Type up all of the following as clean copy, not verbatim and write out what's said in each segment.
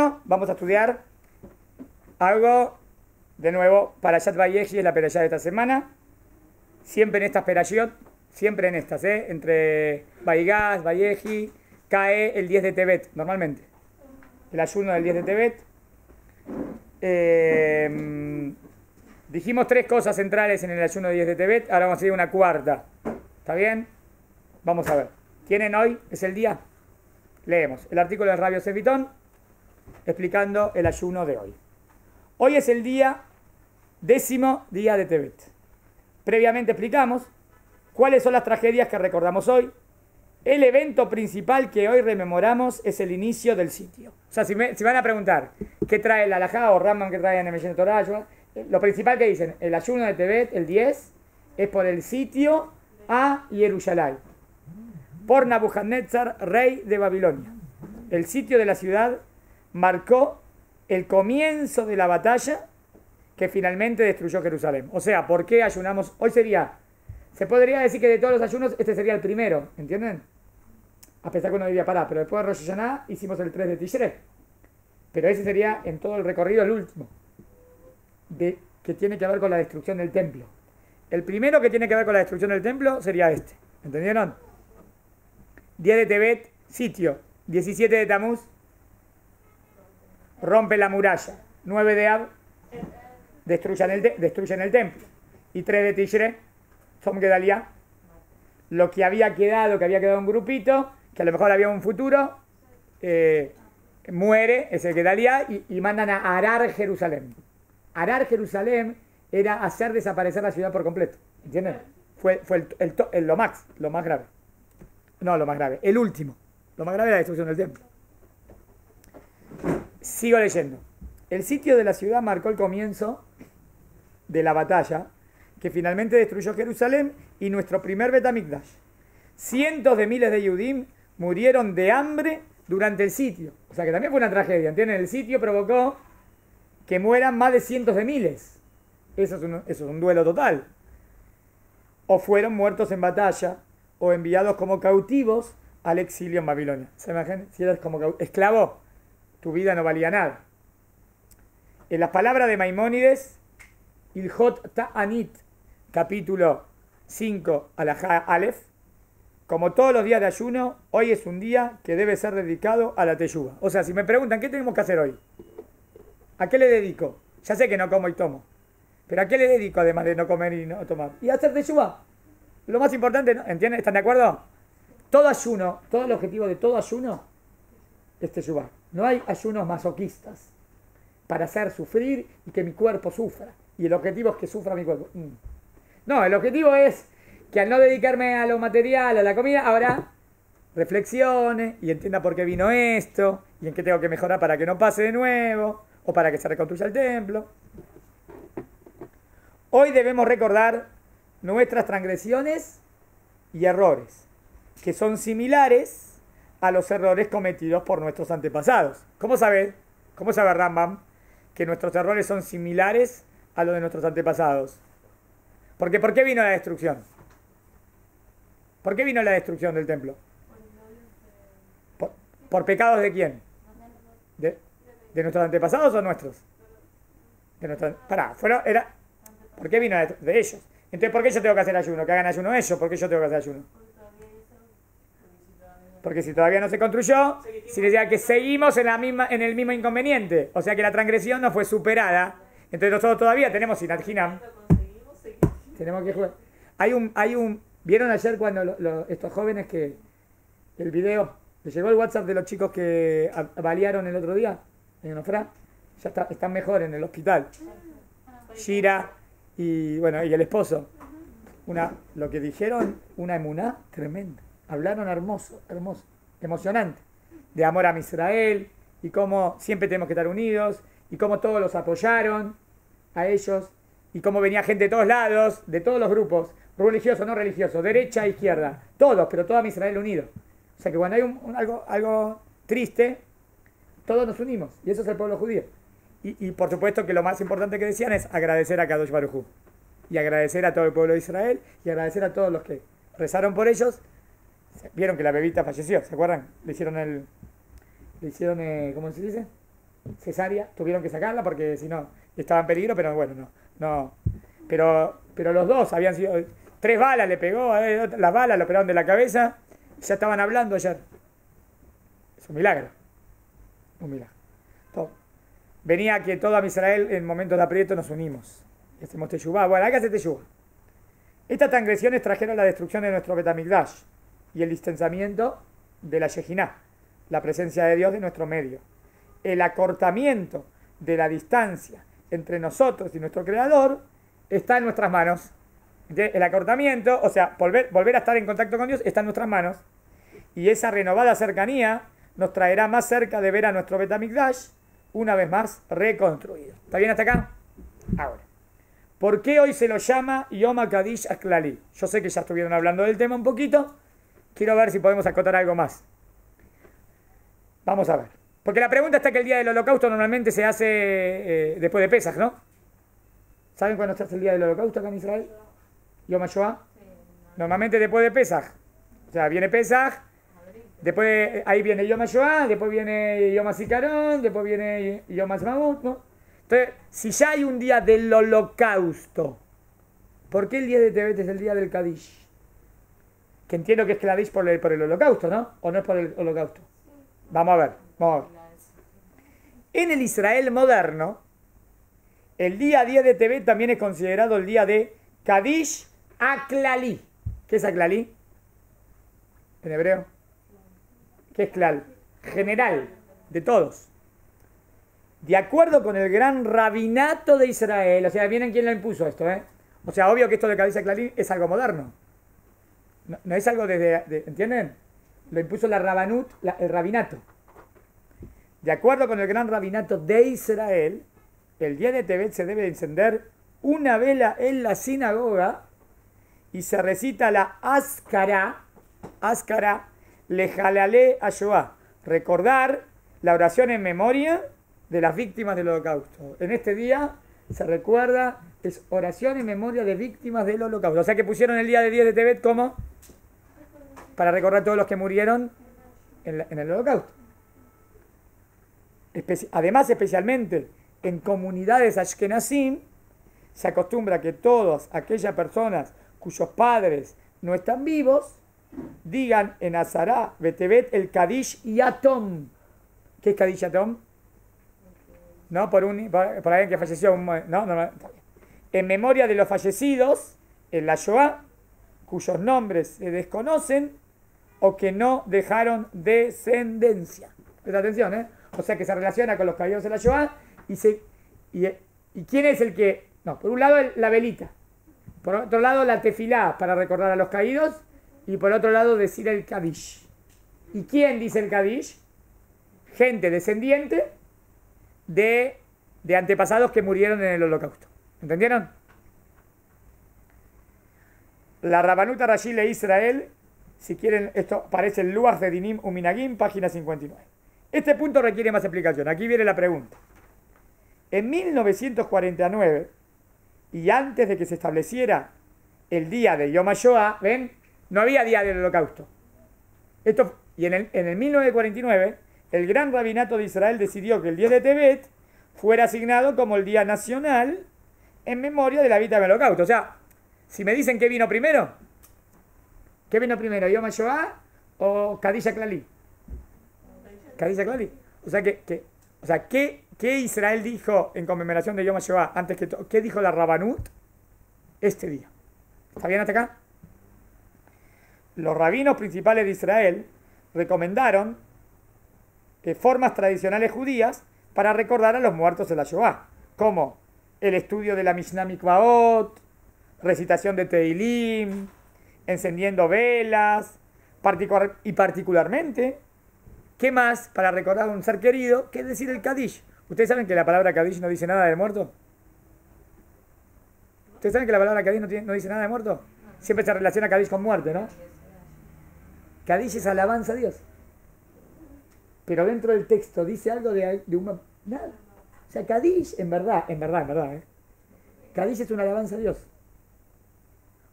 ayuno, vamos a estudiar algo, de nuevo, Parashat Vayechi es la perashá de esta semana. Siempre en estas perashot, siempre en estas, entre Vaigas, Vayechi, cae el 10 de Tebet, normalmente. El ayuno del 10 de Tebet. Dijimos 3 cosas centrales en el ayuno del 10 de Tebet, ahora vamos a ir una cuarta. ¿Está bien? Vamos a ver. ¿Tienen hoy? ¿Es el día? Leemos el artículo de Rabbi Yosef Bitton explicando el ayuno de hoy. Hoy es el día 10º día de Tebet. Previamente explicamos cuáles son las tragedias que recordamos hoy. El evento principal que hoy rememoramos es el inicio del sitio. O sea, si van a preguntar qué trae la halajá o Rambam que trae en el Meshen Torah, lo principal que dicen, el ayuno de Tebet, el 10, es por el sitio a Jerusalén, por Nabucodonosor, rey de Babilonia. El sitio de la ciudad marcó el comienzo de la batalla que finalmente destruyó Jerusalén. O sea, ¿por qué ayunamos? Hoy se podría decir que de todos los ayunos, este sería el primero, ¿entienden? A pesar que uno debía parar, pero después de Rosh Hashanah hicimos el 3 de Tishrei. Pero ese sería en todo el recorrido el último, que tiene que ver con la destrucción del templo. El primero que tiene que ver con la destrucción del templo sería este, ¿entendieron? 10 de Tebet, sitio. 17 de Tamuz, rompe la muralla. 9 de Ab, destruyen el templo. Y 3 de Tishrei, Som Gedalia, lo que había quedado un grupito, que a lo mejor había un futuro, muere, es el Gedalia, y mandan a arar Jerusalén. Arar Jerusalén era hacer desaparecer la ciudad por completo, ¿entienden? Fue lo más grave. No, lo más grave, el último. Lo más grave es la destrucción del templo. Sigo leyendo. El sitio de la ciudad marcó el comienzo de la batalla que finalmente destruyó Jerusalén y nuestro primer Bet HaMikdash. Cientos de miles de Yehudim murieron de hambre durante el sitio. O sea que también fue una tragedia, ¿entienden? El sitio provocó que mueran más de cientos de miles. Eso es un duelo total. O fueron muertos en batalla o enviados como cautivos al exilio en Babilonia. ¿Se imaginan? Si eras como esclavo, tu vida no valía nada. En las palabras de Maimónides, Ilhot Ta'anit, capítulo 5, Alajá Aleph, como todos los días de ayuno, hoy es un día que debe ser dedicado a la teyuba. O sea, si me preguntan, ¿qué tenemos que hacer hoy? ¿A qué le dedico? Ya sé que no como y tomo, pero ¿a qué le dedico además de no comer y no tomar? Y hacer teyuba. Lo más importante, ¿no? ¿Entienden? ¿Están de acuerdo? Todo ayuno, todo el objetivo de todo ayuno es teyuba. No hay ayunos masoquistas para hacer sufrir y que mi cuerpo sufra. Y el objetivo es que sufra mi cuerpo. No, el objetivo es que al no dedicarme a lo material, a la comida, ahora reflexione y entienda por qué vino esto y en qué tengo que mejorar para que no pase de nuevo o para que se reconstruya el templo. Hoy debemos recordar nuestras transgresiones y errores, que son similares a los errores cometidos por nuestros antepasados. ¿Cómo sabe Rambam que nuestros errores son similares a los de nuestros antepasados? Porque ¿por qué vino la destrucción? ¿Por qué vino la destrucción del templo? ¿Por pecados de quién? ¿De nuestros antepasados o nuestros? ¿Por qué vino de ellos? Entonces, ¿por qué yo tengo que hacer ayuno? Que hagan ayuno ellos, ¿por qué yo tengo que hacer ayuno? Porque si todavía no se construyó, significa que seguimos en el mismo inconveniente. O sea que la transgresión no fue superada. Entonces nosotros todavía tenemos Sinat Hinam. Tenemos que jugar. ¿Vieron ayer cuando estos jóvenes que el video, les llegó el WhatsApp de los chicos que balearon el otro día en Ofra? Ya están mejor en el hospital. Shira y el esposo. Lo que dijeron, una emuná tremenda. Hablaron hermoso, emocionante, de amor a Israel y cómo siempre tenemos que estar unidos y cómo todos los apoyaron a ellos y cómo venía gente de todos lados, de todos los grupos, religiosos, no religiosos, derecha, izquierda, todos, pero todo Israel unido. O sea que cuando hay algo triste, todos nos unimos y eso es el pueblo judío. Y por supuesto que lo más importante que decían es agradecer a Kadosh Baruj Hu y agradecer a todo el pueblo de Israel y agradecer a todos los que rezaron por ellos. Vieron que la bebita falleció, ¿se acuerdan? Le hicieron, ¿cómo se dice? cesárea, tuvieron que sacarla porque si no estaba en peligro, pero bueno, no. Pero los dos habían sido, 3 balas le pegó, las balas lo operaron de la cabeza, ya estaban hablando ayer. Es un milagro. Un milagro. Todo. Venía que todo a Israel en momentos de aprieto nos unimos. Y hacemos teshuvá. Bueno, hay que hacer teshuvá. Estas transgresiones trajeron la destrucción de nuestro Betamigdash y el distanciamiento de la Shejiná, la presencia de Dios de nuestro medio. El acortamiento de la distancia entre nosotros y nuestro Creador está en nuestras manos. El acortamiento, o sea, volver a estar en contacto con Dios está en nuestras manos. Y esa renovada cercanía nos traerá más cerca de ver a nuestro Betamigdash una vez más reconstruido. ¿Está bien hasta acá? Ahora, ¿por qué hoy se lo llama Yom HaKadish Aklali? Yo sé que ya estuvieron hablando del tema un poquito. Quiero ver si podemos acotar algo más. Vamos a ver. Porque la pregunta está que el día del holocausto normalmente se hace después de Pesaj, ¿no? ¿Saben cuándo se hace el día del holocausto acá en Israel? Yom HaShoah. Normalmente después de Pesaj. O sea, viene Pesaj, después ahí viene Yom HaShoah, después viene Yom HaZikaron, después viene Yom HaZmaut, ¿no? Entonces, si ya hay un día del holocausto, ¿por qué el día de Tevet es el día del Kadish? Que entiendo que es Kadish por el holocausto, ¿no? ¿O no es por el holocausto? Vamos a ver. En el Israel moderno, el día 10 de Tevet también es considerado el día de Kadish Aklali. ¿Qué es Aklali? En hebreo. ¿Qué es Klal? General, de todos. De acuerdo con el gran rabinato de Israel, o sea, miren quién lo impuso esto, ¿eh? O sea, obvio que esto de Kadish Aklali es algo moderno. No es algo ¿entienden? Lo impuso la Rabanut, el rabinato. De acuerdo con el gran rabinato de Israel, el día de Tevet se debe encender una vela en la sinagoga y se recita la Askara, Lejalale Ashoah, recordar la oración en memoria de las víctimas del holocausto. En este día se recuerda, es oración en memoria de víctimas del holocausto. O sea que pusieron el día de 10 de Tevet como para recordar a todos los que murieron en el holocausto. Además, especialmente en comunidades ashkenazim, se acostumbra que todas aquellas personas cuyos padres no están vivos, digan en Azará, Betevet, el Kadish Yatom. ¿Qué es Kadish Yatom? No, por alguien que falleció. No. En memoria de los fallecidos en la Shoah, cuyos nombres se desconocen o que no dejaron descendencia. Presta atención, ¿eh? O sea que se relaciona con los caídos en la Shoah y ¿quién es el que? No, por un lado la velita, por otro lado la tefilá para recordar a los caídos y por otro lado decir el Kadish. ¿Y quién dice el Kadish? Gente descendiente de antepasados que murieron en el holocausto. ¿Entendieron? La Rabanuta Rashi de Israel, si quieren, esto aparece en Luach de Dinim Uminagim, página 59. Este punto requiere más explicación. Aquí viene la pregunta. En 1949, y antes de que se estableciera el día de Yom HaShoah, ¿ven? No había día del holocausto. Y en el 1949, el gran rabinato de Israel decidió que el día de Tevet fuera asignado como el día nacional en memoria de la víctima del holocausto. O sea, si me dicen qué vino primero, ¿Yom HaShoah o Kadish Aklali? Kadish Aklali. O sea, ¿qué Israel dijo en conmemoración de Yom HaShoah antes que todo? ¿Qué dijo la Rabanut? Este día. ¿Está bien hasta acá? Los rabinos principales de Israel recomendaron formas tradicionales judías para recordar a los muertos en la Shoah, como el estudio de la Mishnah Mikvaot, recitación de Teilim, encendiendo velas, y particularmente, ¿qué más para recordar a un ser querido que decir el Kadish? ¿Ustedes saben que la palabra Kadish no dice nada de muerto? ¿Ustedes saben que la palabra Kadish no dice nada de muerto? Siempre se relaciona Kadish con muerte, ¿no? Kadish es alabanza a Dios. Pero dentro del texto dice algo de una... Nada. O sea, Kadish, en verdad, Kadish es una alabanza a Dios.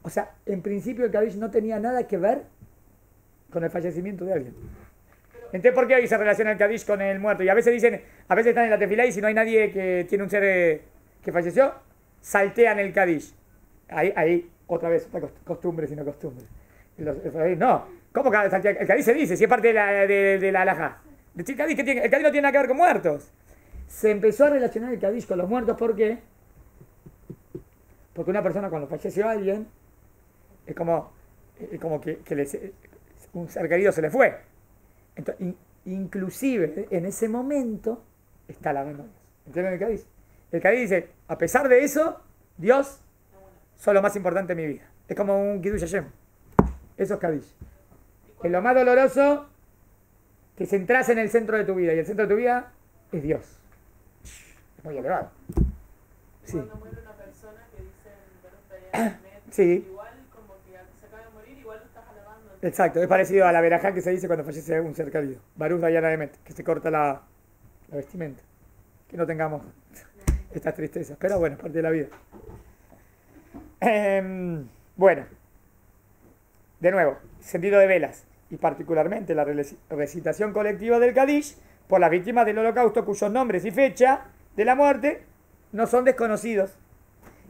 O sea, en principio el Kadish no tenía nada que ver con el fallecimiento de alguien. Pero Entonces, ¿por qué hoy se relaciona el Kadish con el muerto? Y a veces dicen, a veces están en la tefilá y si no hay nadie que tiene un ser que falleció, saltean el Kadish. Ahí otra vez, otra costumbre, sino costumbre. No, ¿cómo que saltea? El Kadish se dice, si es parte de la halajá. Decir Kadish, el Kadish no tiene nada que ver con muertos. Se empezó a relacionar el Kadish con los muertos, ¿por qué? Porque una persona cuando falleció a alguien, es como que un ser querido se le fue. Entonces, inclusive en ese momento está la memoria. ¿Entienden el Kadish? El Kadish dice, a pesar de eso, Dios sos lo más importante de mi vida. Es como un Kiddush Hashem. Eso es Kadish. Es lo más doloroso que centrás en el centro de tu vida. Y el centro de tu vida es Dios. Es muy elevado. Sí. Cuando muere una persona que dicen, sí. igual como que se acaba de morir, igual lo estás alabando. Exacto, es parecido a la verajá que se dice cuando fallece un ser querido. Baruch Dayana Emet, que se corta la vestimenta. Que no tengamos estas tristezas. Pero bueno, es parte de la vida. Bueno, de nuevo, sentido de velas y particularmente la recitación colectiva del Kadish por las víctimas del holocausto cuyos nombres y fecha de la muerte no son desconocidos.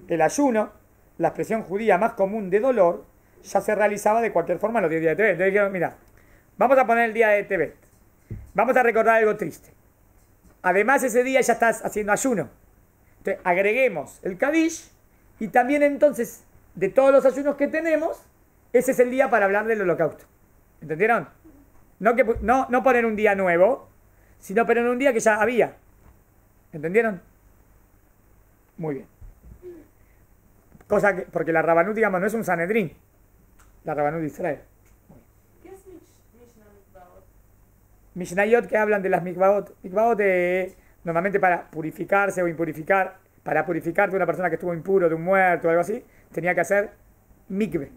El ayuno, la expresión judía más común de dolor, ya se realizaba de cualquier forma los 10 días de Tebet. Entonces dijeron, mira, vamos a poner el día de Tebet, vamos a recordar algo triste. Además ese día ya estás haciendo ayuno. Entonces agreguemos el Kadish y también entonces de todos los ayunos que tenemos, ese es el día para hablar del holocausto. ¿Entendieron? No poner un día nuevo, sino poner un día que ya había. ¿Entendieron? Muy bien. Porque la Rabanut, digamos, no es un Sanedrín. La Rabanut de Israel. ¿Qué es Mishnah Mikvaot? Mishnayot que hablan de las Mikvaot. Mikvaot normalmente para purificarse o impurificar, para purificarte de una persona que estuvo impuro, de un muerto o algo así, tenía que hacer mikve.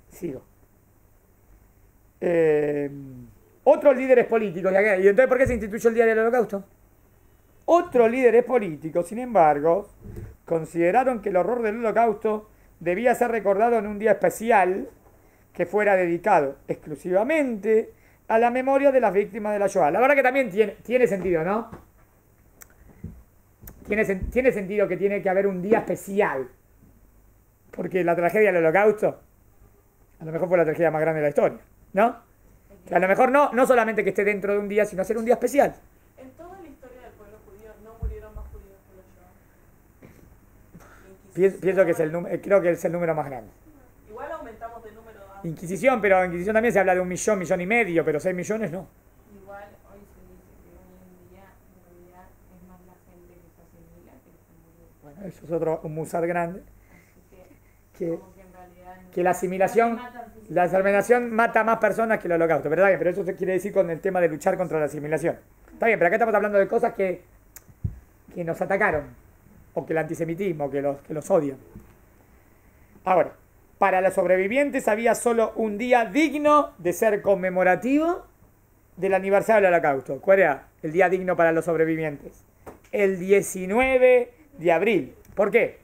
Sigo. Otros líderes políticos, y entonces ¿por qué se instituyó el Día del Holocausto? Otros líderes políticos, sin embargo, consideraron que el horror del Holocausto debía ser recordado en un día especial que fuera dedicado exclusivamente a la memoria de las víctimas de la Shoah. La verdad que también tiene sentido, ¿no? Tiene sentido que tiene que haber un día especial. Porque la tragedia del Holocausto a lo mejor fue la tragedia más grande de la historia, ¿no? Que a lo mejor no solamente que esté dentro de un día, sino hacer un día especial. En toda la historia del pueblo judío no murieron más judíos que los Shoah. Pienso que creo que es el número más grande. Igual aumentamos de número a... Inquisición, pero en Inquisición también se habla de 1 millón y medio, pero 6 millones no. Igual hoy se dice que hoy en día en realidad es más la gente que se asimila que se muere. Bueno, eso es otro un musar grande. Así Que, como que en realidad no, que la asimilación mata a más personas que el holocausto. Pero, pero eso se quiere decir con el tema de luchar contra la asimilación. Está bien, pero acá estamos hablando de cosas que nos atacaron. O que el antisemitismo, que los odian. Ahora, para los sobrevivientes había solo un día digno de ser conmemorativo del aniversario del holocausto. ¿Cuál era el día digno para los sobrevivientes? El 19 de abril. ¿Por qué?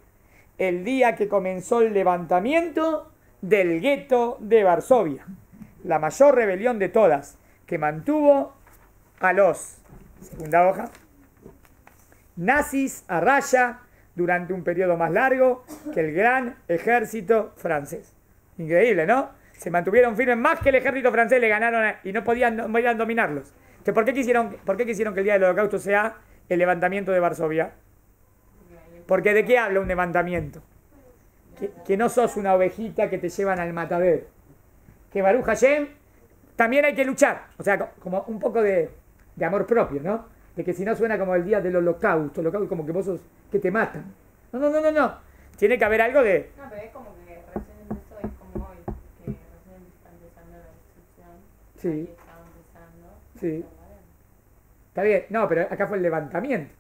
El día que comenzó el levantamiento del gueto de Varsovia. La mayor rebelión de todas, que mantuvo a los, segunda hoja, nazis a raya durante un periodo más largo que el gran ejército francés. Increíble, ¿no? Se mantuvieron firmes más que el ejército francés, le ganaron y no podían dominarlos. Entonces, ¿por qué quisieron que el día del holocausto sea el levantamiento de Varsovia? Porque ¿de qué habla un levantamiento? Que no sos una ovejita que te llevan al matadero. Que Baruch Hashem también hay que luchar. O sea, como un poco de amor propio, ¿no? De que si no suena como el día del holocausto como que vos sos que te matan. No. Tiene que haber algo de... No, pero es como que recién empezó, es como hoy, que recién está empezando la destrucción. Sí. Ahí está empezando. Sí. Está bien, no, pero acá fue el levantamiento.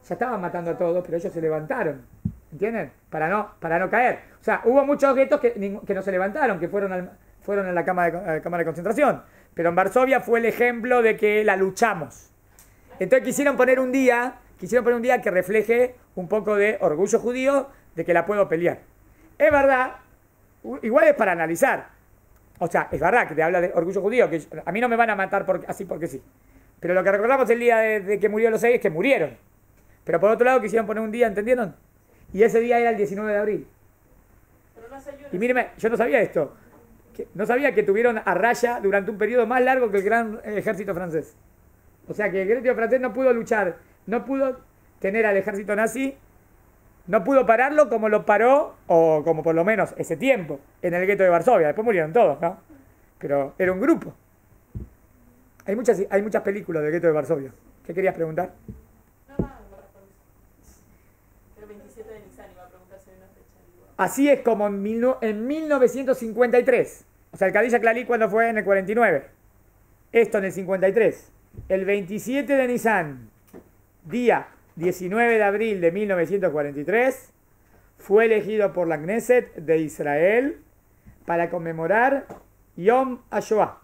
Ya estaban matando a todos, pero ellos se levantaron. ¿Entienden? Para no caer. O sea, hubo muchos guetos que no se levantaron, que fueron a la cámara de concentración. Pero en Varsovia fue el ejemplo de que la luchamos. Entonces quisieron poner un día que refleje un poco de orgullo judío de que la puedo pelear. Es verdad, igual es para analizar. O sea, es verdad que te habla de orgullo judío, que a mí no me van a matar así porque sí. Pero lo que recordamos el día de que murió los 6 es que murieron. Pero por otro lado quisieron poner un día, ¿entendieron? Y ese día era el 19 de abril. Pero no se ayuda. Y míreme, yo no sabía esto. No sabía que tuvieron a raya durante un periodo más largo que el gran ejército francés. O sea que el ejército francés no pudo luchar, no pudo tener al ejército nazi, no pudo pararlo como lo paró, o como por lo menos ese tiempo, en el gueto de Varsovia. Después murieron todos, ¿no? Pero era un grupo. Hay muchas películas del gueto de Varsovia. ¿Qué querías preguntar? No, no respondes. El 27 de Nisan iba a preguntar si hay una fecha. Digo. Así es como en 1953. O sea, el Kaddish Klali cuando fue en el 49. Esto en el 53. El 27 de Nisan, día 19 de abril de 1943, fue elegido por la Knesset de Israel para conmemorar Yom HaShoah.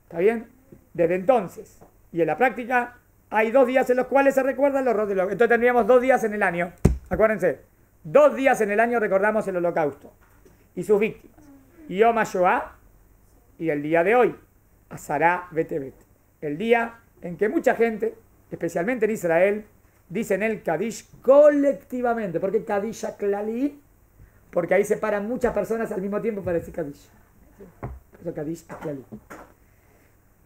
¿Está bien? Desde entonces y en la práctica hay 2 días en los cuales se recuerdan los horrores. Entonces tendríamos 2 días en el año. Acuérdense, 2 días en el año recordamos el Holocausto y sus víctimas. Yom HaShoah y el día de hoy, Asará Betevet. El día en que mucha gente, especialmente en Israel, dicen el Kaddish colectivamente. ¿Por qué Kaddish Klali? Porque ahí se paran muchas personas al mismo tiempo para decir Kaddish. Eso Kaddish Klali.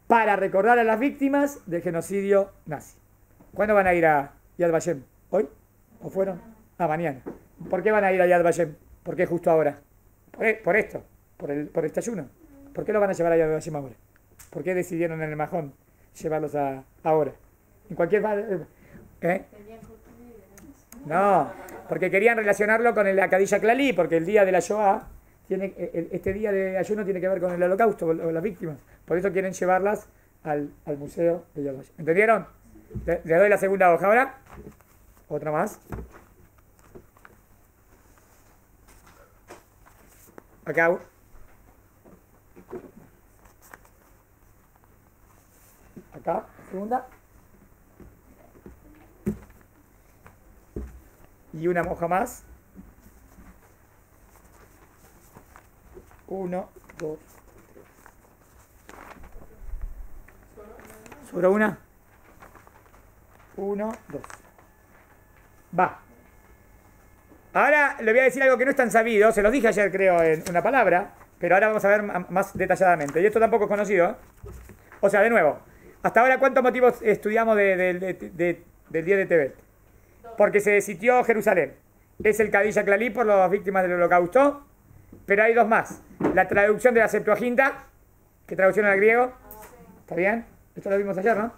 Para recordar a las víctimas del genocidio nazi. ¿Cuándo van a ir a Yad Vashem? ¿Hoy? ¿O fueron? Ah, mañana. ¿Por qué van a ir a Yad Vashem? ¿Por qué justo ahora? Por esto, por este ayuno. ¿Por qué lo van a llevar a Yad Vashem ahora? ¿Por qué decidieron en el Majón llevarlos ahora? En cualquier... No, porque querían relacionarlo con el Kaddish Klali, porque el día de la Shoah, este día de ayuno tiene que ver con el holocausto o las víctimas. Por eso quieren llevarlas al museo de Yad Vashem. ¿Entendieron? Les doy la segunda hoja ahora. Otra más. Acá. Acá, segunda. Y una hoja más. 1, 2, 3. ¿Sobre una? 1, 2. Va. Ahora le voy a decir algo que no es tan sabido. Se los dije ayer, creo, en una palabra. Pero ahora vamos a ver más detalladamente. Y esto tampoco es conocido, ¿eh? O sea, de nuevo. Hasta ahora, ¿cuántos motivos estudiamos del día de Tebet? Porque se sitió Jerusalén. Es el Kaddish Klali por las víctimas del Holocausto. Pero hay 2 más. La traducción de la Septuaginta, que traducción al griego. ¿Está bien? Esto lo vimos ayer, ¿no?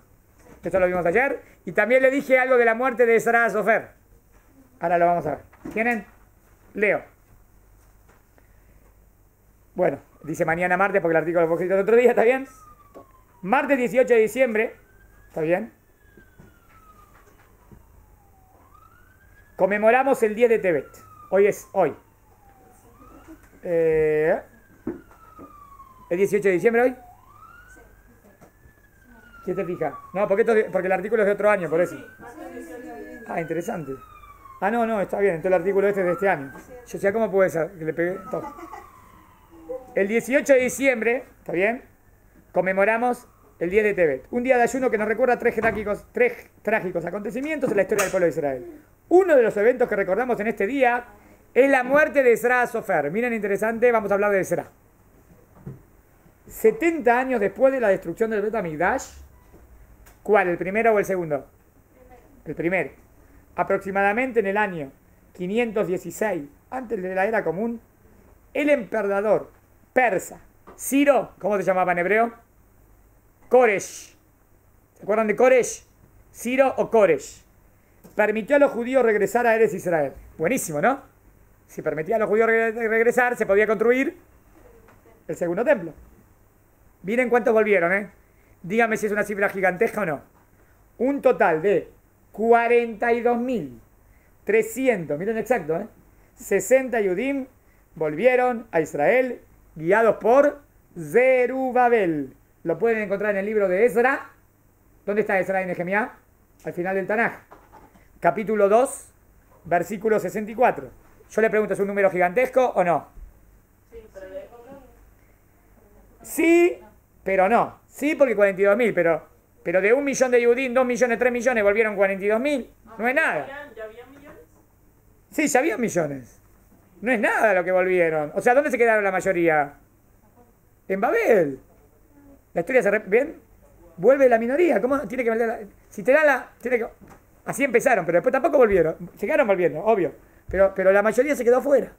Esto lo vimos ayer. Y también le dije algo de la muerte de Ezra Sofer. Ahora lo vamos a ver. ¿Tienen? Leo. Bueno, dice mañana martes porque el artículo lo fue escrito el otro día, ¿está bien? Martes 18 de diciembre. ¿Está bien? Conmemoramos el 10 de Tebet. Hoy es hoy. ¿El 18 de diciembre hoy? ¿Quién te fija? No, porque el artículo es de otro año, por eso. Ah, interesante. Ah, no, está bien. Entonces el artículo este es de este año. Yo decía, ¿cómo puede ser que le pegué todo? El 18 de diciembre, ¿está bien? Conmemoramos el 10 de Tebet. Un día de ayuno que nos recuerda 3 trágicos acontecimientos en la historia del pueblo de Israel. Uno de los eventos que recordamos en este día es la muerte de Ezra Sofer. Miren, interesante, vamos a hablar de Ezra. 70 años después de la destrucción del Bet HaMikdash. ¿Cuál? ¿El primero o el segundo? El primero. Aproximadamente en el año 516, antes de la era común, el emperador persa Ciro, ¿cómo se llamaba en hebreo? Koresh. ¿Se acuerdan de Koresh? Ciro o Koresh. Permitió a los judíos regresar a Eretz Israel. Buenísimo, ¿no? Si permitía a los judíos regresar, se podía construir el segundo templo. Miren cuántos volvieron, ¿eh? Díganme si es una cifra gigantesca o no. Un total de 42.300, miren exacto, ¿eh? 60 Yudim volvieron a Israel guiados por Zerubabel. Lo pueden encontrar en el libro de Ezra. ¿Dónde está Ezra y Nehemías? Al final del Tanaj. Capítulo 2, versículo 64. Yo le pregunto, ¿es un número gigantesco o no? Sí, pero Sí, pero no. Sí, porque 42.000, pero de 1 millón de Yehudim, 2 millones, 3 millones, volvieron 42.000. No es nada. ¿Ya había millones? Sí, ya había millones. No es nada lo que volvieron. O sea, ¿dónde se quedaron la mayoría? En Babel. La historia se ¿ven? Vuelve la minoría. ¿Cómo tiene que volver si te dan la... Así empezaron, pero después tampoco volvieron. Se quedaron volviendo, obvio. Pero la mayoría se quedó afuera.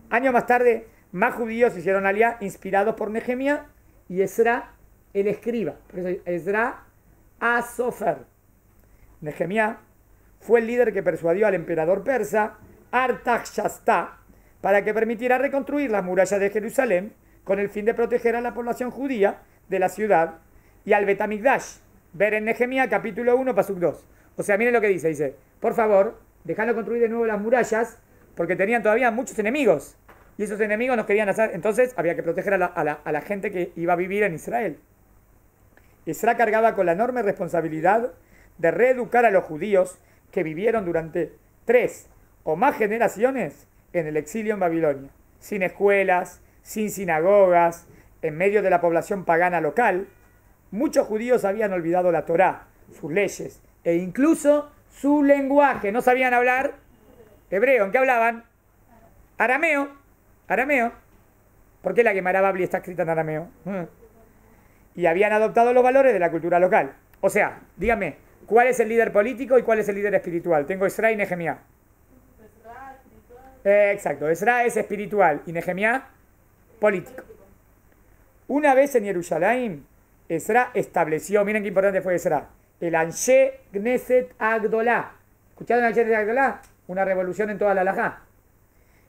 Años más tarde, más judíos hicieron aliyá inspirados por Nehemías y Ezra, el escriba. Por eso Ezra Asofer. Nehemías fue el líder que persuadió al emperador persa Artaxerxes para que permitiera reconstruir las murallas de Jerusalén con el fin de proteger a la población judía de la ciudad y al Betamigdash. Ver en Nehemías capítulo 1, pasuk 2. O sea, miren lo que dice, por favor, dejadlo construir de nuevo las murallas porque tenían todavía muchos enemigos y esos enemigos nos querían hacer, entonces había que proteger a la gente que iba a vivir en Israel. Ezra cargaba con la enorme responsabilidad de reeducar a los judíos que vivieron durante 3 o más generaciones en el exilio en Babilonia, sin escuelas, sin sinagogas, en medio de la población pagana local. Muchos judíos habían olvidado la Torá, sus leyes e incluso su lenguaje. No sabían hablar hebreo. ¿En qué hablaban? Arameo. Arameo. ¿Por qué la Gemara Babli está escrita en arameo? Y habían adoptado los valores de la cultura local. O sea, dígame, ¿cuál es el líder político y cuál es el líder espiritual? Tengo Ezra y Nehemías. Exacto, Ezra es espiritual y Nehemías político. Una vez en Jerusalén, Ezra estableció, miren qué importante fue Ezra, el Anshe Knesset Agdolá. ¿Escucharon el Anshe Knesset Agdolá? Una revolución en toda la halajá.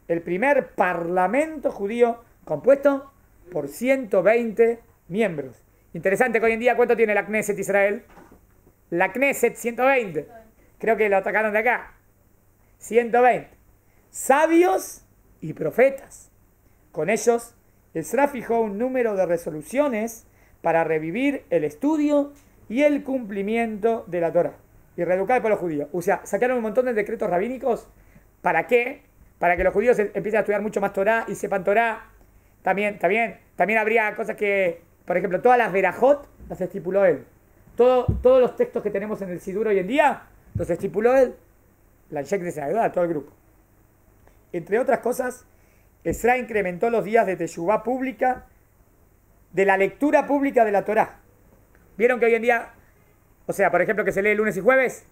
El primer parlamento judío compuesto por 120 miembros. Interesante que hoy en día, ¿cuánto tiene la Knesset Israel? La Knesset, 120. Creo que lo atacaron de acá. 120. Sabios y profetas. Con ellos, Ezra fijó un número de resoluciones para revivir el estudio y el cumplimiento de la Torah y reeducar al pueblo judío. O sea, sacaron un montón de decretos rabínicos. ¿Para qué? Para que los judíos empiecen a estudiar mucho más Torah y sepan Torah. También habría cosas que, por ejemplo, todas las verajot las estipuló él. Todos los textos que tenemos en el Sidur hoy en día los estipuló él. La Shek de Senador, todo el grupo. Entre otras cosas, Ezra incrementó los días de Teshuvá pública, de la lectura pública de la Torá. ¿Vieron que hoy en día, o sea, por ejemplo, que se lee lunes y jueves?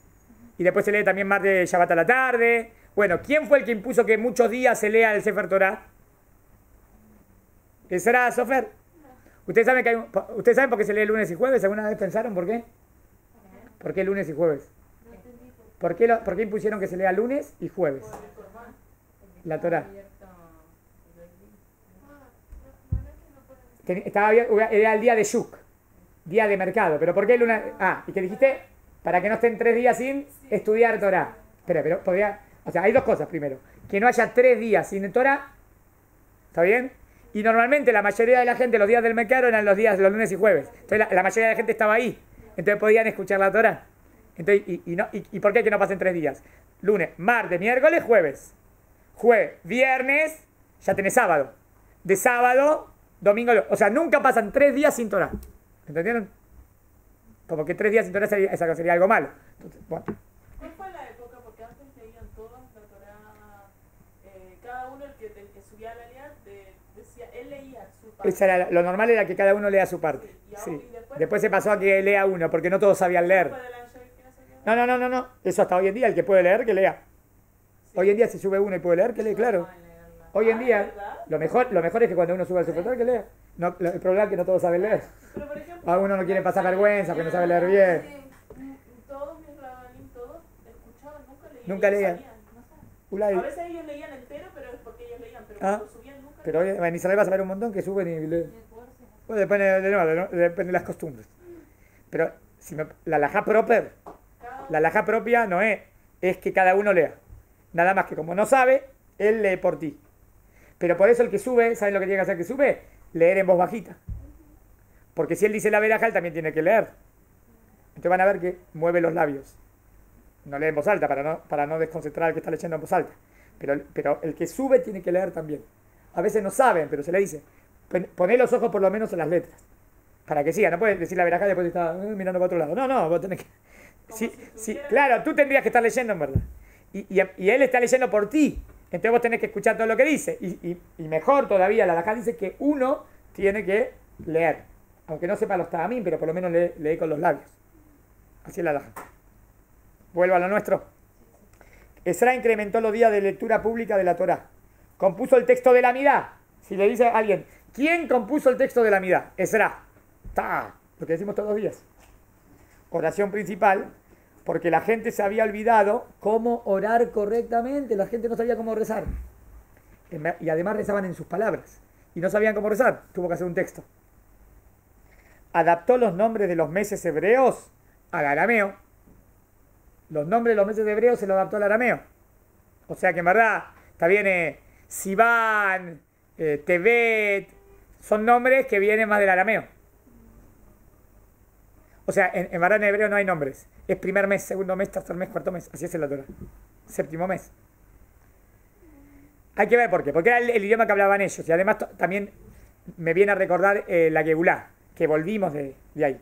Y después se lee también martes, Shabbat a la tarde. Bueno, ¿quién fue el que impuso que muchos días se lea el Sefer Torá? ¿Ezra Sofer? ¿Ustedes saben por qué se lee lunes y jueves? ¿Alguna vez pensaron por qué? ¿Por qué lunes y jueves? ¿Por qué impusieron que se lea lunes y jueves? La Torá. Era el día de Shuk, día de mercado. ¿Pero por qué lunes? ¿Y qué dijiste? Para que no estén 3 días sin estudiar Torá. Pero podría... O sea, hay 2 cosas primero. Que no haya 3 días sin Torá. ¿Está bien? Y normalmente la mayoría de la gente, los días del mercado eran los lunes y jueves. Entonces la mayoría de la gente estaba ahí. Entonces podían escuchar la Torá. Entonces, ¿y por qué que no pasen 3 días? Lunes, martes, miércoles, jueves. Viernes, ya tenés sábado. De sábado, domingo. O sea, nunca pasan 3 días sin Torá. ¿Entendieron? Como que 3 días sin Torá sería algo malo. Entonces, bueno. ¿Cuál fue la época? Porque antes leían todos la Torá, cada uno el que subía a la aliyá decía, él leía su parte. Lo normal era que cada uno lea su parte. Sí. Y después se pasó a que lea uno, porque no todos sabían leer. No. Eso hasta hoy en día, el que puede leer, que lea. Sí. Hoy en día si sube uno y puede leer, que lee, claro. Hoy en día, lo mejor es que cuando uno sube al Sefer, que lea. No, el problema es que no todos saben leer. Pero por ejemplo, a uno no quiere pasar vergüenza, que no sabe leer bien. Todos mis rabanim, todos escuchaban, nunca leían. A veces ellos leían entero, pero es porque ellos leían, pero cuando subían nunca. Pero en Israel vas a ver un montón que suben y leen. Pues depende de las costumbres. Pero la halajá propia no es que cada uno lea. Nada más que como no sabe, él lee por ti. Pero por eso el que sube, ¿saben lo que tiene que hacer el que sube? Leer en voz bajita. Porque si él dice la verajá, él también tiene que leer. Entonces van a ver que mueve los labios. No lee en voz alta para no desconcentrar al que está leyendo en voz alta. Pero el que sube tiene que leer también. A veces no saben, pero se le dice, Poné los ojos por lo menos en las letras. Para que siga, no puedes decir la verajá y después estás mirando para otro lado. No, no, vos tenés que... Sí, sí, claro, tú tendrías que estar leyendo en verdad. Y él está leyendo por ti. Entonces vos tenés que escuchar todo lo que dice. Y mejor todavía, la halajá dice que uno tiene que leer. Aunque no sepa los ta'amim, pero por lo menos lee con los labios. Así es la halajá. Vuelvo a lo nuestro. Ezra incrementó los días de lectura pública de la Torá. Compuso el texto de la Midá. Si le dice a alguien, ¿quién compuso el texto de la Midá? Ezra. ¡Ta! Lo que decimos todos los días. Oración principal, porque la gente se había olvidado cómo orar correctamente. La gente no sabía cómo rezar. Y además rezaban en sus palabras. Y no sabían cómo rezar. Tuvo que hacer un texto. Adaptó los nombres de los meses hebreos al arameo. Los nombres de los meses hebreos se los adaptó al arameo. O sea que en verdad, está bien, Sivan, Tevet, son nombres que vienen más del arameo. O sea, en verdad en hebreo no hay nombres. Es primer mes, segundo mes, tercer mes, cuarto mes. Así es en la Torah. Séptimo mes. Hay que ver por qué. Porque era el idioma que hablaban ellos. Y además también me viene a recordar la Geulá, que volvimos de ahí.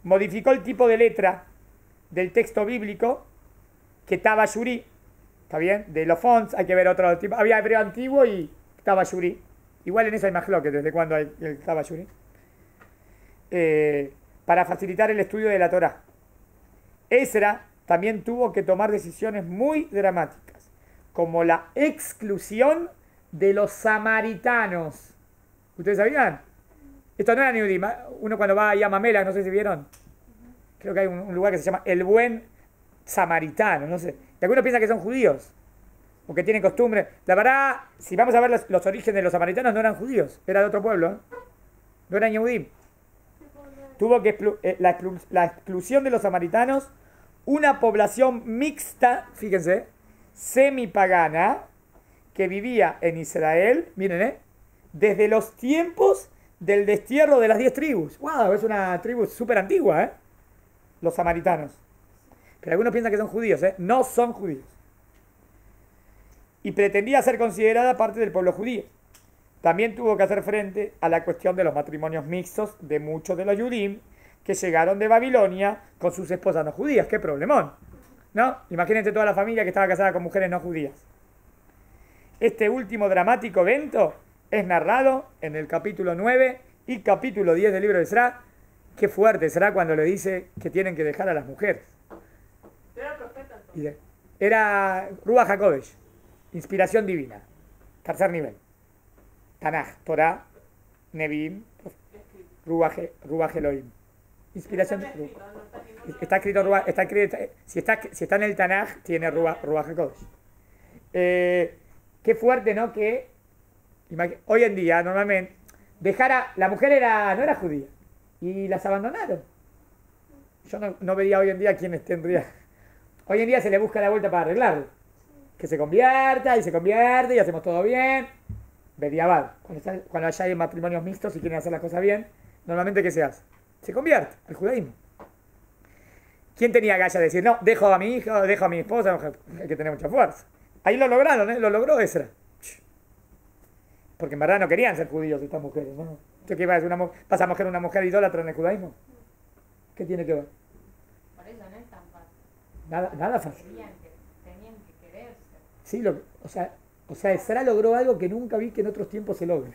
Modificó el tipo de letra del texto bíblico que Tabashuri, ¿está bien? De los fonts hay que ver otro tipo. Había hebreo antiguo y Tabashuri. Igual en eso hay más que desde cuando hay el Tabashuri. Para facilitar el estudio de la Torá. Ezra también tuvo que tomar decisiones muy dramáticas, como la exclusión de los samaritanos. ¿Ustedes sabían? Esto no era New Yehudim. Uno cuando va a Yamamela, no sé si vieron. Creo que hay un lugar que se llama El Buen Samaritano, no sé. Y algunos piensan que son judíos, o que tienen costumbre. La verdad, si vamos a ver los orígenes de los samaritanos, no eran judíos, era de otro pueblo, no eran Yehudim. Tuvo que la exclusión de los samaritanos, una población mixta, fíjense, semipagana, que vivía en Israel, miren, desde los tiempos del destierro de las 10 tribus. ¡Wow! Es una tribu súper antigua, los samaritanos. Pero algunos piensan que son judíos, no son judíos. Y pretendía ser considerada parte del pueblo judío. También tuvo que hacer frente a la cuestión de los matrimonios mixtos de muchos de los Yudim que llegaron de Babilonia con sus esposas no judías. ¡Qué problemón! ¿No? Imagínense toda la familia que estaba casada con mujeres no judías. Este último dramático evento es narrado en el capítulo 9 y capítulo 10 del libro de Ezra. Qué fuerte será cuando le dice que tienen que dejar a las mujeres. Era profeta entonces. Era Ruach HaKodesh, inspiración divina, tercer nivel. Tanaj, Torah, Nevi'im, Ruach Elohim. Inspiración divina. Está escrito Ruach, si está en el Tanaj, tiene Ruach HaKodesh. Qué fuerte, ¿no? Que hoy en día, normalmente, la mujer no era judía. Y las abandonaron. Yo no vería hoy en día quiénes tendría. Hoy en día se le busca la vuelta para arreglarlo. Que se convierta y hacemos todo bien. Bediabad. Cuando haya hay matrimonios mixtos y quieren hacer las cosas bien, normalmente ¿qué se hace? Se convierte al judaísmo. ¿Quién tenía gallas de decir, no, dejo a mi hijo, dejo a mi esposa? Hay que tener mucha fuerza. Ahí lo lograron, lo logró Ezra. Porque en verdad no querían ser judíos estas mujeres, ¿no? ¿Qué va a decir vas a mojar una mujer idólatra en el judaísmo? ¿Qué tiene que ver? Por eso no es tan fácil. Nada fácil. Tenían que quererse. Sí, o sea, Ezra logró algo que nunca vi que en otros tiempos se logre.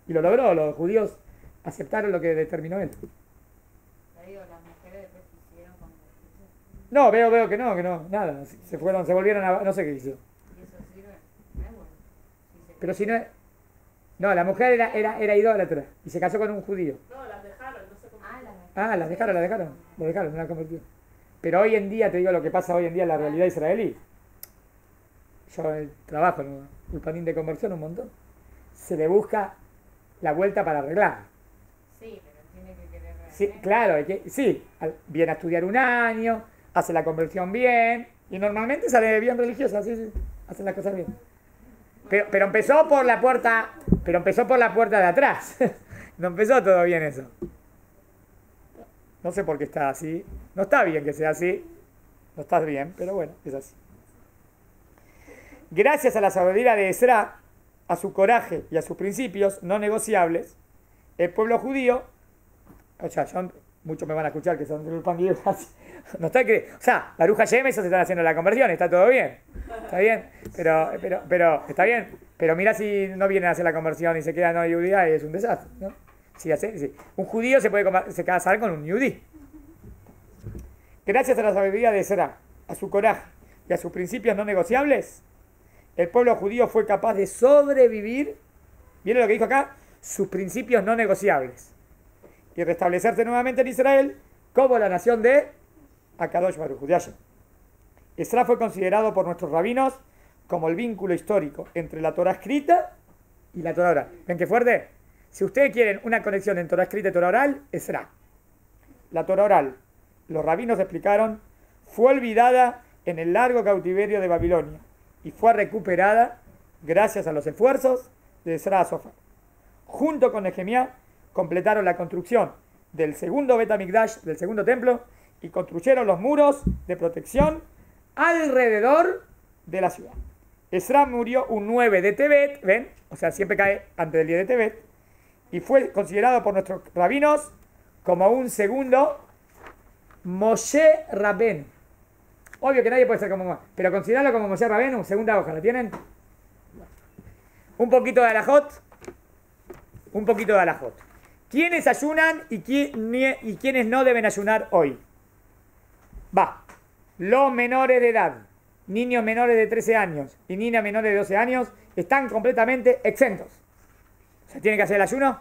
Y lo logró, los judíos aceptaron lo que determinó él. Te digo, las mujeres después quisieron convertirse. No, veo que no, nada. Se volvieron a... no sé qué hizo. Y eso sirve, no es bueno. Pero si no es... No, la mujer era idólatra y se casó con un judío. No, las dejaron, no sé cómo. Las dejaron, no la convirtió. Pero hoy en día, te digo lo que pasa hoy en día en la realidad israelí. Yo trabajo en un panín de conversión un montón. Se le busca la vuelta para arreglar. Sí, pero tiene que querer realmente. Sí, claro, viene a estudiar un año, hace la conversión bien, y normalmente sale bien religiosa, sí, hace las cosas bien. Pero empezó por la puerta de atrás. No empezó todo bien eso. No sé por qué está así. No está bien que sea así. No está bien, pero bueno, es así. Gracias a la sabiduría de Ezra, a su coraje y a sus principios no negociables, el pueblo judío, o sea, muchos me van a escuchar que son del pan no está que, o sea, Baruch Hashem, esos están haciendo la conversión, está todo bien, está bien, pero está bien, pero mira si no vienen a hacer la conversión y se quedan no judía, es un desastre, ¿no? Sí, sí. Un judío se puede casar con un yudí. Gracias a la sabiduría de Será, a su coraje y a sus principios no negociables, el pueblo judío fue capaz de sobrevivir, ¿vieron lo que dijo acá? Sus principios no negociables, y restablecerse nuevamente en Israel como la nación de Akadosh Baruj Hu, de Hashem. Ezra fue considerado por nuestros rabinos como el vínculo histórico entre la Torah escrita y la Torah oral. ¿Ven qué fuerte? Si ustedes quieren una conexión entre Torah escrita y Torah oral, Ezra. La Torah oral, los rabinos explicaron, fue olvidada en el largo cautiverio de Babilonia y fue recuperada gracias a los esfuerzos de Ezra Sofar. Junto con Nehemías completaron la construcción del segundo Bet HaMikdash, del segundo templo, y construyeron los muros de protección alrededor de la ciudad. Ezra murió un 9 de Tebet, ¿ven? O sea, siempre cae antes del día de Tebet, y fue considerado por nuestros rabinos como un segundo Moshe Rabén. Obvio que nadie puede ser como, pero considerarlo como Moshe Rabén, segunda hoja, ¿la tienen? Un poquito de alajot. Un poquito de alajot. ¿Quiénes ayunan y quiénes no deben ayunar hoy? Los menores de edad, niños menores de 13 años y niñas menores de 12 años están completamente exentos. ¿Se tiene que hacer el ayuno?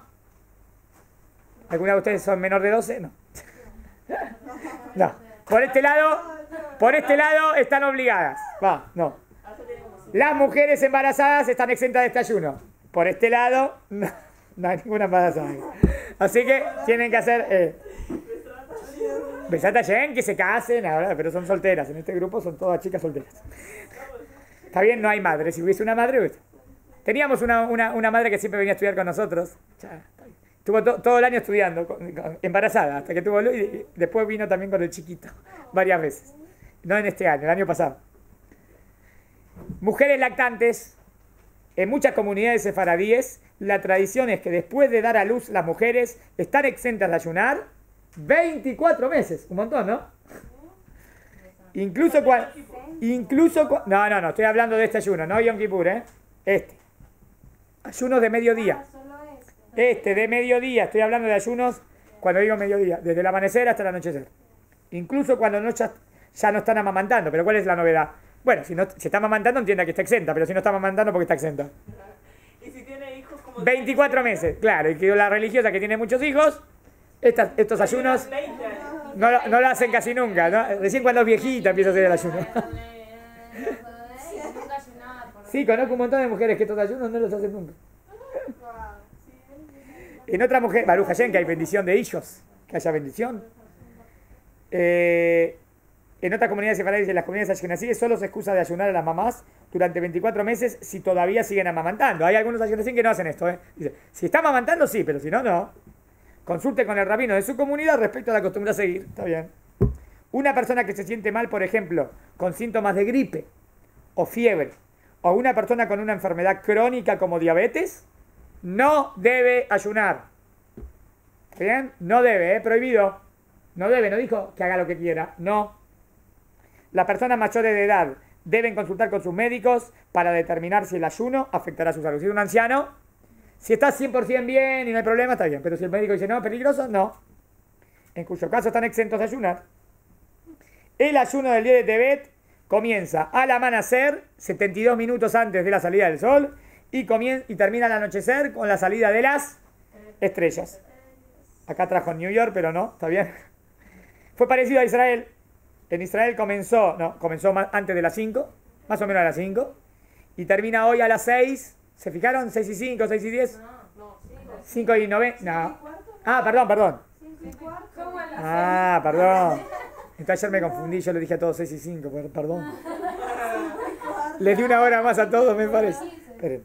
¿Alguna de ustedes son menor de 12? No. No. Por este lado están obligadas. No. Las mujeres embarazadas están exentas de este ayuno. Por este lado, no hay ninguna embarazada. Así que tienen que hacer Besat Hashem, que se casen, ahora, pero son solteras. En este grupo son todas chicas solteras. Está bien, no hay madre. Si hubiese una madre, teníamos una madre que siempre venía a estudiar con nosotros. Estuvo todo el año estudiando, embarazada, hasta que tuvo y después vino también con el chiquito, varias veces. No en este año, el año pasado. Mujeres lactantes. En muchas comunidades sefaradíes, la tradición es que después de dar a luz las mujeres están exentas de ayunar 24 meses. Un montón, ¿no? Incluso cuando... No, estoy hablando de este ayuno, no Yom Kippur, ayunos de mediodía. De mediodía, estoy hablando de ayunos cuando digo mediodía, desde el amanecer hasta el anochecer. Incluso cuando ya no están amamantando, pero ¿cuál es la novedad? Bueno, si está amamantando entienda que está exenta, pero si no está amamantando, ¿por qué está exenta? Y si tiene hijos como 24 meses, claro, y que la religiosa que tiene muchos hijos, estos ayunos no lo hacen casi nunca, ¿no? Recién cuando es viejita empieza a hacer el ayuno. Sí, conozco un montón de mujeres que estos ayunos no los hacen nunca. En otra mujer, Baruch Hashem, que hay bendición de hijos, que haya bendición. En otras comunidades sefaradíes y en las comunidades ashkenazíes solo se excusa de ayunar a las mamás durante 24 meses si todavía siguen amamantando. Hay algunos ashkenazíes que no hacen esto. Dice, si está amamantando, sí, pero si no, no. Consulte con el rabino de su comunidad respecto a la costumbre a seguir. Está bien. Una persona que se siente mal, por ejemplo, con síntomas de gripe o fiebre, o una persona con una enfermedad crónica como diabetes, no debe ayunar. ¿Está bien? No debe, prohibido. No debe, no dijo que haga lo que quiera. No. Las personas mayores de edad deben consultar con sus médicos para determinar si el ayuno afectará su salud. Si es un anciano, si está 100% bien y no hay problema, está bien. Pero si el médico dice no, es peligroso, no. En cuyo caso están exentos de ayunar. El ayuno del día de Tebet comienza al amanecer, 72 minutos antes de la salida del sol, y termina al anochecer con la salida de las estrellas. Acá trajo New York, pero no, está bien. Fue parecido a Israel. En Israel comenzó antes de las 5, más o menos a las 5, y termina hoy a las 6. ¿Se fijaron? 6 y 5, 6 y 10. 5 y 9. No. Ah, perdón. Perdón. Entonces ayer me confundí, yo le dije a todos 6 y 5, perdón. Les di una hora más a todos, me parece. Esperen.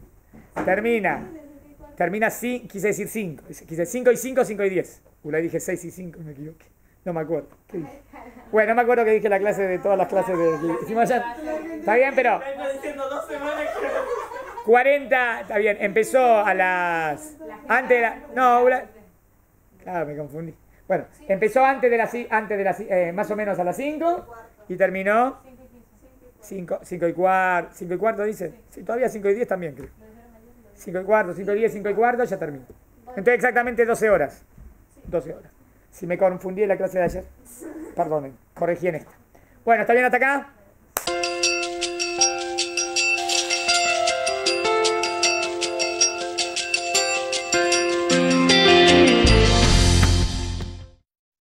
Termina, quise decir 5. Quise 5 y 5, 5 y 10. Le dije 6 y 5, me equivoqué. No me acuerdo. ¿Qué dije? Bueno, no me acuerdo que dije la clase de todas las clases de... Hicimos ayer. Está bien, pero... 40, está bien. Empezó a las... Antes de la... No, Claro, me confundí. Bueno, empezó más o menos a las 5 y terminó 5 y cuarto. 5 y cuarto dice. Sí, todavía 5 y 10 también creo. 5 y cuarto, 5 y 10, 5 y cuarto, ya terminó. Entonces exactamente 12 horas. 12 horas. Si me confundí en la clase de ayer, perdonen, corregí en esta. Bueno, ¿está bien hasta acá?